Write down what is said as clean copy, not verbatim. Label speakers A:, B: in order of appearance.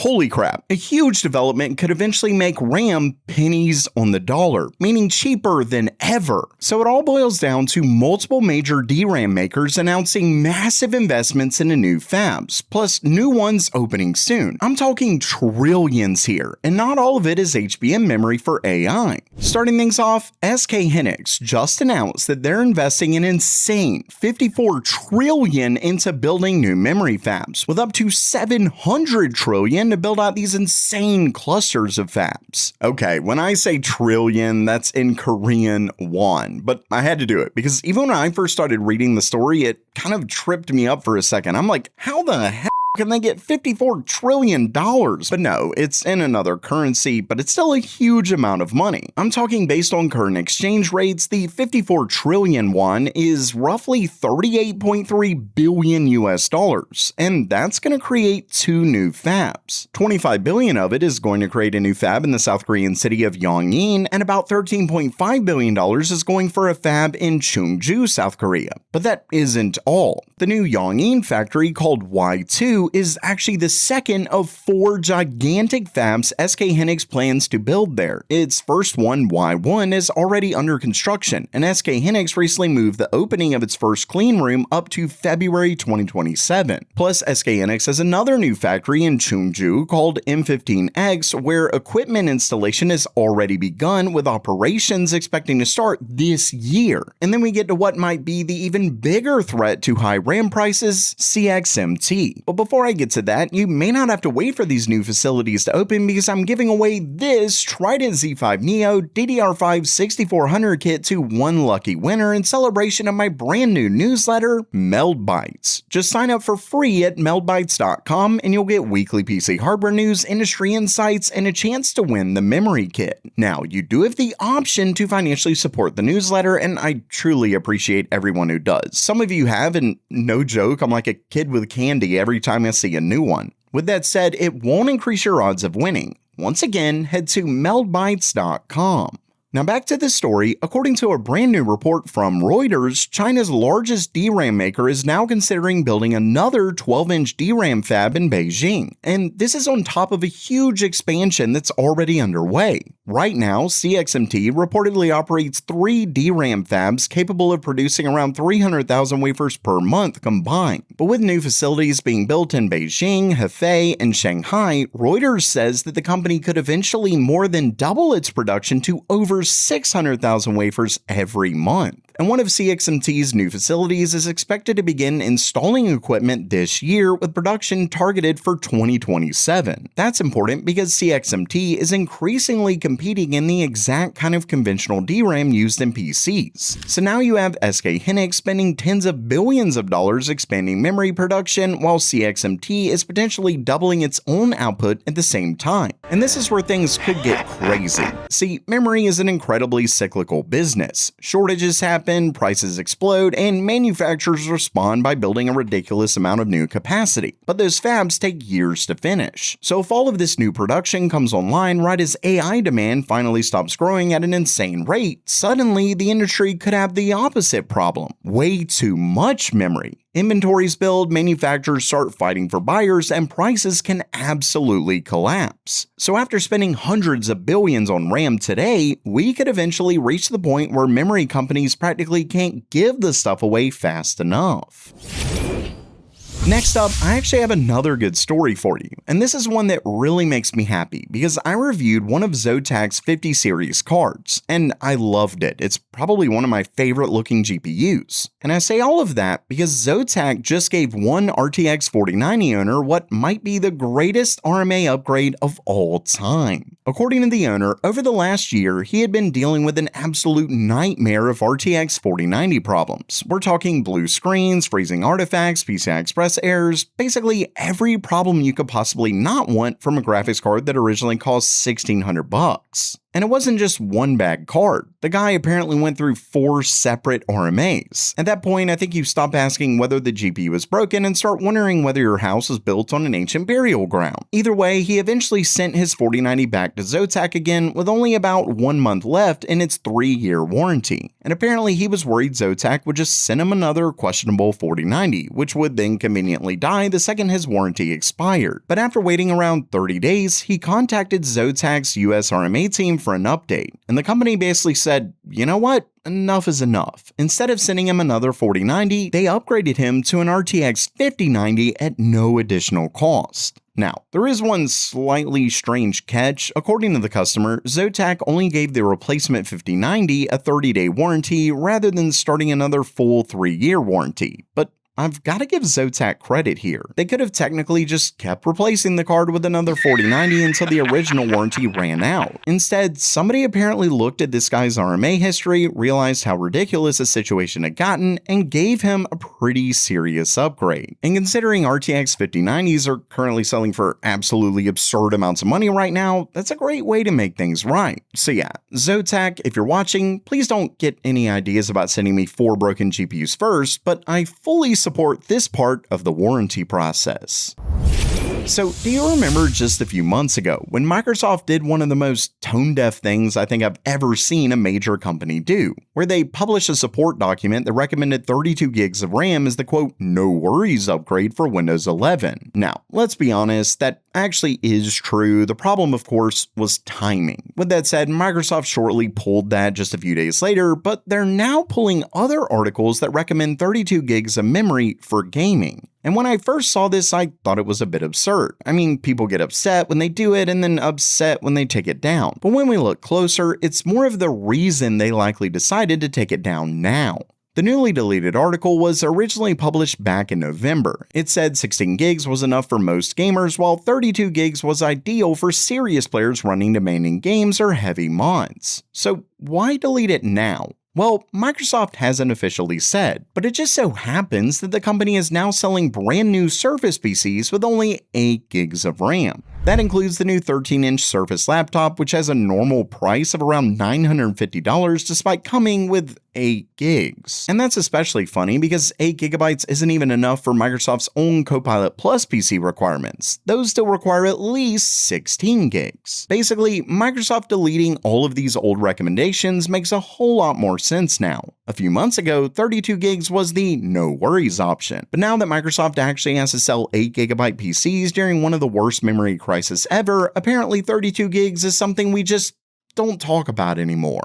A: Holy crap, a huge development could eventually make RAM pennies on the dollar, meaning cheaper than ever. So it all boils down to multiple major DRAM makers announcing massive investments into new fabs, plus new ones opening soon. I'm talking trillions here, and not all of it is HBM memory for AI. Starting things off, SK Hynix just announced that they're investing an insane $54 trillion into building new memory fabs, with up to $700 trillion to build out these insane clusters of fabs. Okay, when I say trillion, that's in Korean won, but I had to do it because even when I first started reading the story, it kind of tripped me up for a second. I'm like, how the heck can they get $54 trillion? But no, it's in another currency, but it's still a huge amount of money. I'm talking based on current exchange rates, the 54 trillion won is roughly 38.3 billion US dollars, and that's going to create 2 new fabs. 25 billion of it is going to create a new fab in the South Korean city of Yongin, and about $13.5 billion is going for a fab in Chungju, South Korea. But that isn't all. The new Yongin factory, called Y2, is actually the second of 4 gigantic fabs SK Hynix plans to build there. Its first one, Y1, is already under construction, and SK Hynix recently moved the opening of its first clean room up to February 2027. Plus, SK Hynix has another new factory in Chungju called M15X, where equipment installation has already begun, with operations expecting to start this year. And then we get to what might be the even bigger threat to high RAM prices, CXMT. But before I get to that, you may not have to wait for these new facilities to open because I'm giving away this Trident Z5 Neo DDR5 6400 kit to one lucky winner in celebration of my brand new newsletter, Meld Bytes. Just sign up for free at meldbytes.com and you'll get weekly PC hardware news, industry insights, and a chance to win the memory kit. Now, you do have the option to financially support the newsletter, and I truly appreciate everyone who does. Some of you have, and no joke, I'm like a kid with candy every time I see a new one. With that said, it won't increase your odds of winning. Once again, head to meldbytes.com. Now back to the story. According to a brand new report from Reuters, China's largest DRAM maker is now considering building another 12-inch DRAM fab in Beijing. And this is on top of a huge expansion that's already underway. Right now, CXMT reportedly operates 3 DRAM fabs capable of producing around 300,000 wafers per month combined. But with new facilities being built in Beijing, Hefei, and Shanghai, Reuters says that the company could eventually more than double its production to over 600,000 wafers every month. And one of CXMT's new facilities is expected to begin installing equipment this year, with production targeted for 2027. That's important because CXMT is increasingly competing in the exact kind of conventional DRAM used in PCs. So now you have SK Hynix spending tens of billions of dollars expanding memory production, while CXMT is potentially doubling its own output at the same time. And this is where things could get crazy. See, memory is an incredibly cyclical business. Shortages happen, prices explode, and manufacturers respond by building a ridiculous amount of new capacity. But those fabs take years to finish. So if all of this new production comes online right as AI demand finally stops growing at an insane rate, suddenly the industry could have the opposite problem: way too much memory. Inventories build, manufacturers start fighting for buyers, and prices can absolutely collapse. So after spending hundreds of billions on RAM today, we could eventually reach the point where memory companies practically can't give the stuff away fast enough. Next up, I actually have another good story for you, and this is one that really makes me happy because I reviewed one of Zotac's 50 series cards, and I loved it. It's probably one of my favorite looking GPUs. And I say all of that because Zotac just gave one RTX 4090 owner what might be the greatest RMA upgrade of all time. According to the owner, over the last year, he had been dealing with an absolute nightmare of RTX 4090 problems. We're talking blue screens, freezing artifacts, PCI Express errors, basically every problem you could possibly not want from a graphics card that originally cost $1,600. And it wasn't just one bad card. The guy apparently went through 4 separate RMAs. At that point, I think you stop asking whether the GPU is broken and start wondering whether your house is built on an ancient burial ground. Either way, he eventually sent his 4090 back to Zotac again with only about 1 month left in its 3-year warranty. And apparently he was worried Zotac would just send him another questionable 4090, which would then conveniently die the second his warranty expired. But after waiting around 30 days, he contacted Zotac's US RMA team for an update, and the company basically said, you know what? Enough is enough. Instead of sending him another 4090, they upgraded him to an RTX 5090 at no additional cost. Now, there is one slightly strange catch. According to the customer, Zotac only gave the replacement 5090 a 30-day warranty rather than starting another full 3-year warranty. But I've got to give Zotac credit here. They could have technically just kept replacing the card with another 4090 until the original warranty ran out. Instead, somebody apparently looked at this guy's RMA history, realized how ridiculous the situation had gotten, and gave him a pretty serious upgrade. And considering RTX 5090s are currently selling for absolutely absurd amounts of money right now, that's a great way to make things right. So yeah, Zotac, if you're watching, please don't get any ideas about sending me 4 broken GPUs first, but I fully support this part of the warranty process. So, do you remember just a few months ago when Microsoft did one of the most tone-deaf things I think I've ever seen a major company do, where they published a support document that recommended 32 gigs of RAM as the quote, no worries upgrade for Windows 11. Now, let's be honest, that actually is true. The problem, of course, was timing. With that said, Microsoft shortly pulled that just a few days later, but they're now pulling other articles that recommend 32 gigs of memory for gaming. And when I first saw this, I thought it was a bit absurd. I mean, people get upset when they do it and then upset when they take it down. But when we look closer, it's more of the reason they likely decided to take it down now. The newly deleted article was originally published back in November. It said 16 gigs was enough for most gamers, while 32 gigs was ideal for serious players running demanding games or heavy mods. So why delete it now? Well, Microsoft hasn't officially said, but it just so happens that the company is now selling brand new Surface PCs with only 8 gigs of RAM. That includes the new 13-inch Surface laptop, which has a normal price of around $950 despite coming with 8 gigs. And that's especially funny because 8 gigabytes isn't even enough for Microsoft's own Copilot Plus PC requirements. Those still require at least 16 gigs. Basically, Microsoft deleting all of these old recommendations makes a whole lot more sense now. A few months ago, 32 gigs was the no worries option. But now that Microsoft actually has to sell 8 gigabyte PCs during one of the worst memory crises ever, apparently 32 gigs is something we just don't talk about anymore.